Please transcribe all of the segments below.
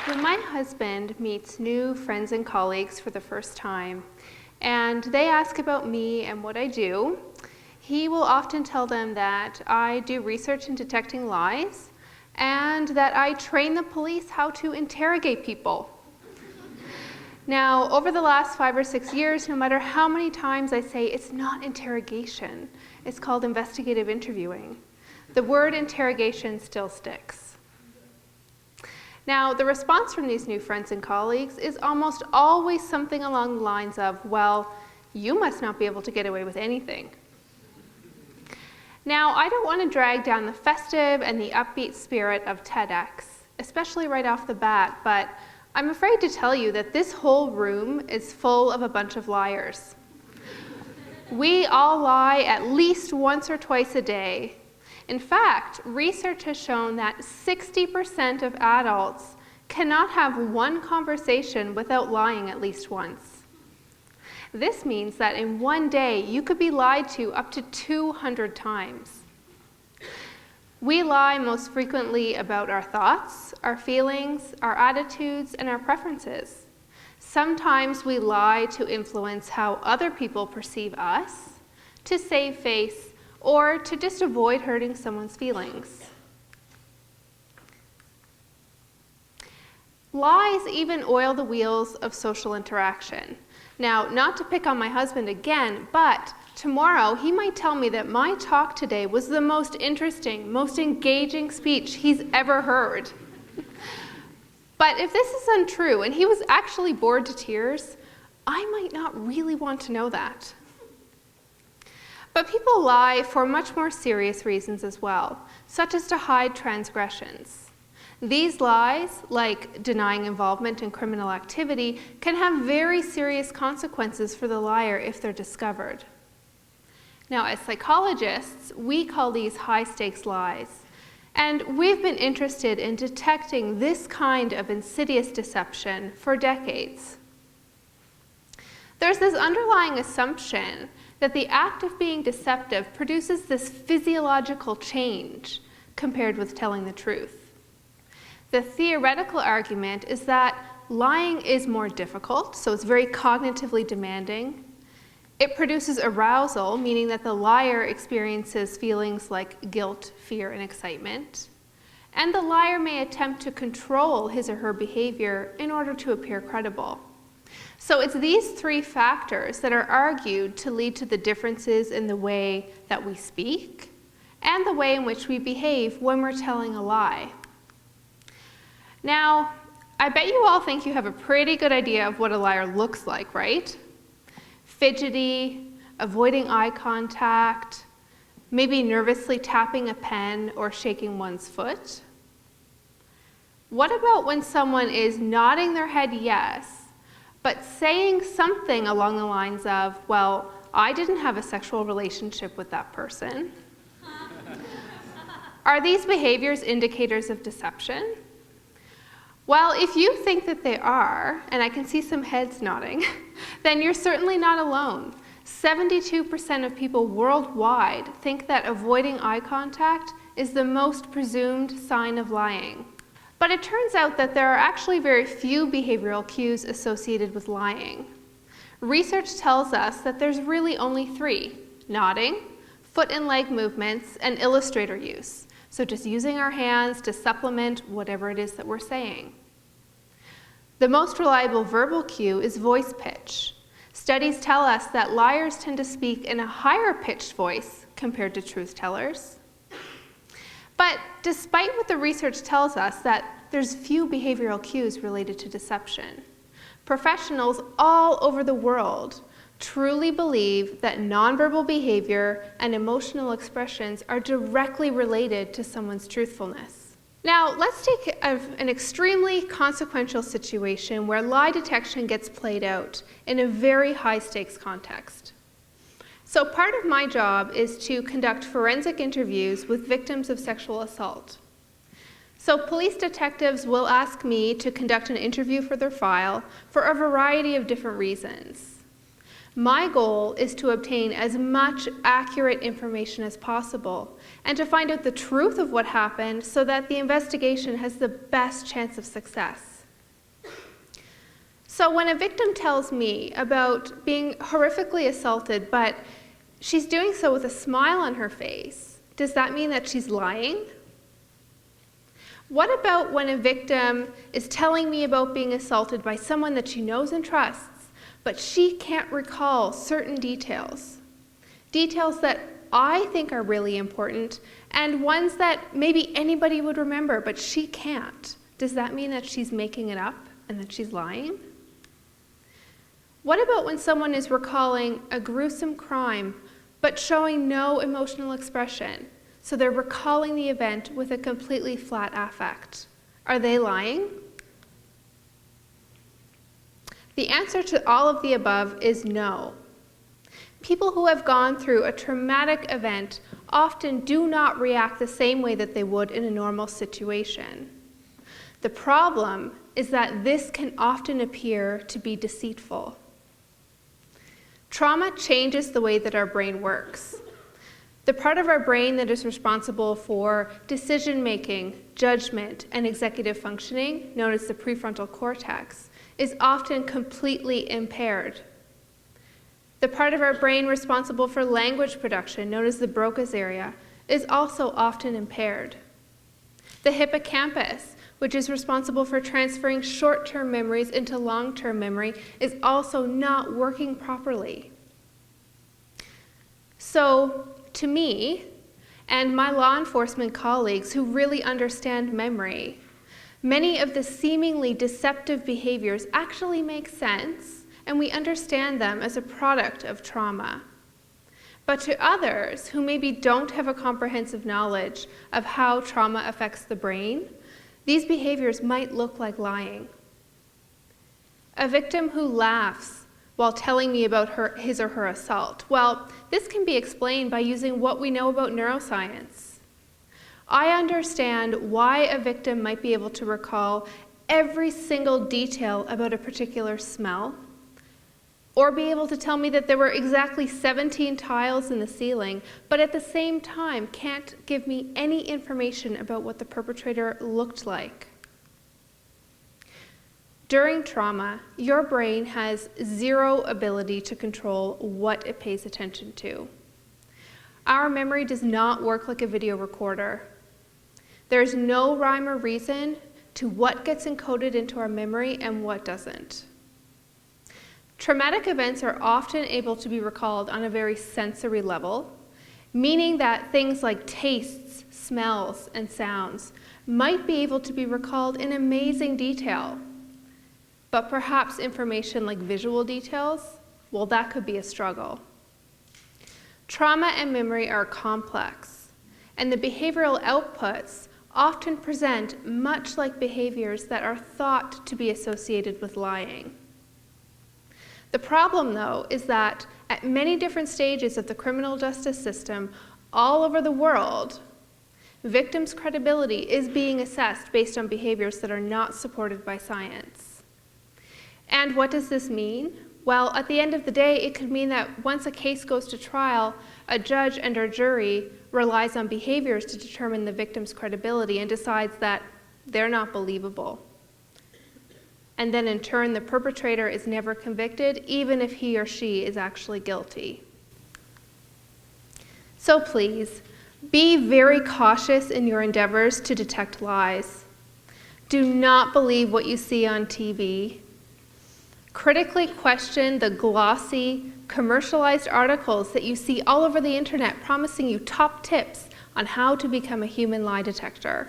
When my husband meets new friends and colleagues for the first time, and they ask about me and what I do, he will often tell them that I do research in detecting lies and that I train the police how to interrogate people. Now, over the last 5 or 6 years, no matter how many times I say it's not interrogation, it's called investigative interviewing, the word interrogation still sticks. Now, the response from these new friends and colleagues is almost always something along the lines of, well, you must not be able to get away with anything. Now, I don't want to drag down the festive and the upbeat spirit of TEDx, especially right off the bat, but I'm afraid to tell you that this whole room is full of a bunch of liars. We all lie at least once or twice a day. In fact, research has shown that 60% of adults cannot have one conversation without lying at least once. This means that in one day, you could be lied to up to 200 times. We lie most frequently about our thoughts, our feelings, our attitudes, and our preferences. Sometimes we lie to influence how other people perceive us, to save face, or to just avoid hurting someone's feelings. Lies even oil the wheels of social interaction. Now, not to pick on my husband again, but tomorrow he might tell me that my talk today was the most interesting, most engaging speech he's ever heard. But if this is untrue and he was actually bored to tears, I might not really want to know that. But people lie for much more serious reasons as well, such as to hide transgressions. These lies, like denying involvement in criminal activity, can have very serious consequences for the liar if they're discovered. Now, as psychologists, we call these high-stakes lies, and we've been interested in detecting this kind of insidious deception for decades. There's this underlying assumption that the act of being deceptive produces this physiological change compared with telling the truth. The theoretical argument is that lying is more difficult, so it's very cognitively demanding. It produces arousal, meaning that the liar experiences feelings like guilt, fear, and excitement. And the liar may attempt to control his or her behavior in order to appear credible. So it's these three factors that are argued to lead to the differences in the way that we speak and the way in which we behave when we're telling a lie. Now, I bet you all think you have a pretty good idea of what a liar looks like, right? Fidgety, avoiding eye contact, maybe nervously tapping a pen or shaking one's foot. What about when someone is nodding their head yes, but saying something along the lines of, well, I didn't have a sexual relationship with that person? Are these behaviors indicators of deception? Well, if you think that they are, and I can see some heads nodding, then you're certainly not alone. 72% of people worldwide think that avoiding eye contact is the most presumed sign of lying. But it turns out that there are actually very few behavioral cues associated with lying. Research tells us that there's really only 3: nodding, foot and leg movements, and illustrator use. So just using our hands to supplement whatever it is that we're saying. The most reliable verbal cue is voice pitch. Studies tell us that liars tend to speak in a higher pitched voice compared to truth tellers. But despite what the research tells us that there's few behavioral cues related to deception, professionals all over the world truly believe that nonverbal behavior and emotional expressions are directly related to someone's truthfulness. Now, let's take an extremely consequential situation where lie detection gets played out in a very high-stakes context. So part of my job is to conduct forensic interviews with victims of sexual assault. So police detectives will ask me to conduct an interview for their file for a variety of different reasons. My goal is to obtain as much accurate information as possible and to find out the truth of what happened so that the investigation has the best chance of success. So when a victim tells me about being horrifically assaulted, but she's doing so with a smile on her face, does that mean that she's lying? What about when a victim is telling me about being assaulted by someone that she knows and trusts, but she can't recall certain details? Details that I think are really important, and ones that maybe anybody would remember, but she can't. Does that mean that she's making it up and that she's lying? What about when someone is recalling a gruesome crime, but showing no emotional expression? So they're recalling the event with a completely flat affect. Are they lying? The answer to all of the above is no. People who have gone through a traumatic event often do not react the same way that they would in a normal situation. The problem is that this can often appear to be deceitful. Trauma changes the way that our brain works. The part of our brain that is responsible for decision-making, judgment, and executive functioning, known as the prefrontal cortex, is often completely impaired. The part of our brain responsible for language production, known as the Broca's area, is also often impaired. The hippocampus, which is responsible for transferring short-term memories into long-term memory, is also not working properly. So, to me, and my law enforcement colleagues who really understand memory, many of the seemingly deceptive behaviors actually make sense, and we understand them as a product of trauma. But to others who maybe don't have a comprehensive knowledge of how trauma affects the brain, these behaviors might look like lying. A victim who laughs while telling me about his or her assault, well, this can be explained by using what we know about neuroscience. I understand why a victim might be able to recall every single detail about a particular smell, or be able to tell me that there were exactly 17 tiles in the ceiling, but at the same time can't give me any information about what the perpetrator looked like. During trauma, your brain has zero ability to control what it pays attention to. Our memory does not work like a video recorder. There's no rhyme or reason to what gets encoded into our memory and what doesn't. Traumatic events are often able to be recalled on a very sensory level, meaning that things like tastes, smells, and sounds might be able to be recalled in amazing detail. But perhaps information like visual details, well, that could be a struggle. Trauma and memory are complex, and the behavioral outputs often present much like behaviors that are thought to be associated with lying. The problem, though, is that at many different stages of the criminal justice system all over the world, victims' credibility is being assessed based on behaviors that are not supported by science. And what does this mean? Well, at the end of the day, it could mean that once a case goes to trial, a judge and or jury relies on behaviors to determine the victim's credibility and decides that they're not believable. And then in turn, the perpetrator is never convicted, even if he or she is actually guilty. So please, be very cautious in your endeavors to detect lies. Do not believe what you see on TV. Critically question the glossy, commercialized articles that you see all over the internet promising you top tips on how to become a human lie detector.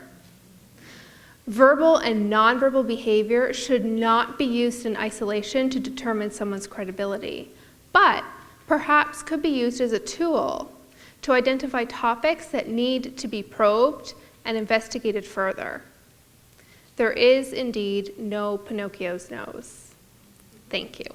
Verbal and nonverbal behavior should not be used in isolation to determine someone's credibility, but perhaps could be used as a tool to identify topics that need to be probed and investigated further. There is indeed no Pinocchio's nose. Thank you.